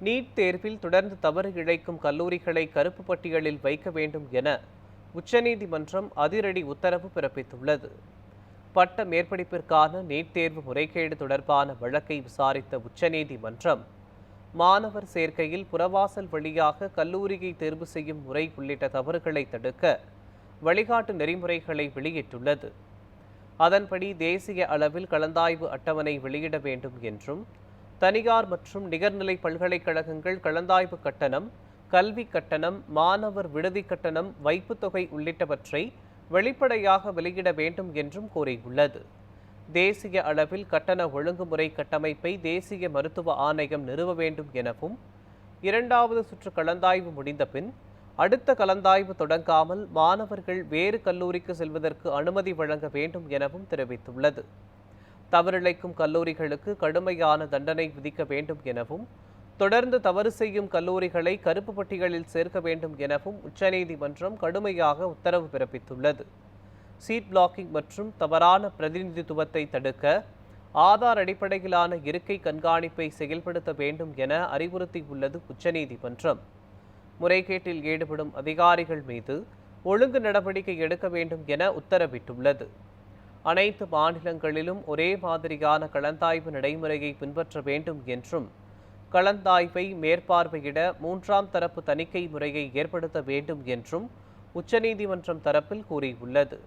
NEET தேர்வில் தொடர்ந்து தவறு இழைக்கும் கல்லூரிகளை கருப்பு பட்டியலில் வைக்க வேண்டும் என உச்சநீதிமன்றம் அதிரடி உத்தரவு பிறப்பித்துள்ளது. பட்ட மேற்படிப்பிற்கான நீட் தேர்வு முறைகேடு தொடர்பான வழக்கை விசாரித்த உச்சநீதிமன்றம் மாணவர் சேர்க்கையில் புறவாசல் வழியாக கல்லூரியை தேர்வு செய்யும் முறை உள்ளிட்ட தவறுகளை தடுக்க வழிகாட்டு நெறிமுறைகளை வெளியிட்டுள்ளது. அதன்படி தேசிய அளவில் கலந்தாய்வு அட்டவணை வெளியிட வேண்டும் என்றும், தனியார் மற்றும் நிகர்நிலை பல்கலைக்கழகங்கள் கலந்தாய்வு கட்டணம், கல்வி கட்டணம், மாணவர் விடுதி கட்டணம், வைப்புத்தொகை உள்ளிட்டவற்றை வெளிப்படையாக வெளியிட வேண்டும் என்றும் கூறியுள்ளது. தேசிய அளவில் கட்டண ஒழுங்குமுறை கட்டமைப்பை தேசிய மருத்துவ ஆணையம் நிறுவ வேண்டும் எனவும், இரண்டாவது சுற்று கலந்தாய்வு முடிந்த பின் அடுத்த கலந்தாய்வு தொடங்காமல் மாணவர்கள் வேறு கல்லூரிக்கு செல்வதற்கு அனுமதி வழங்க வேண்டும் எனவும் தெரிவித்துள்ளது. தவறிழைக்கும் கல்லூரிகளுக்கு கடுமையான தண்டனை விதிக்க வேண்டும் எனவும், தொடர்ந்து தவறு செய்யும் கல்லூரிகளை கருப்பு பட்டியலில் சேர்க்க வேண்டும் எனவும் உச்சநீதிமன்றம் கடுமையாக உத்தரவு பிறப்பித்துள்ளது. சீட் பிளாக்கிங் மற்றும் தவறான பிரதிநிதித்துவத்தை தடுக்க ஆதார் அடிப்படையிலான இருக்கை கண்காணிப்பை செயல்படுத்த வேண்டும் என அறிவுறுத்தியுள்ளது உச்சநீதிமன்றம். முறைகேட்டில் ஈடுபடும் அதிகாரிகள் மீது ஒழுங்கு நடவடிக்கை எடுக்க வேண்டும் என உத்தரவிட்டுள்ளது. அனைத்து மாநிலங்களிலும் ஒரே மாதிரியான கலந்தாய்வு நடைமுறையை பின்பற்ற வேண்டும் என்றும், கலந்தாய்வை மேற்பார்வையிட மூன்றாம் தரப்பு தணிக்கை முறையை ஏற்படுத்த வேண்டும் என்றும் உச்சநீதிமன்றம் தரப்பில் கூறியுள்ளது.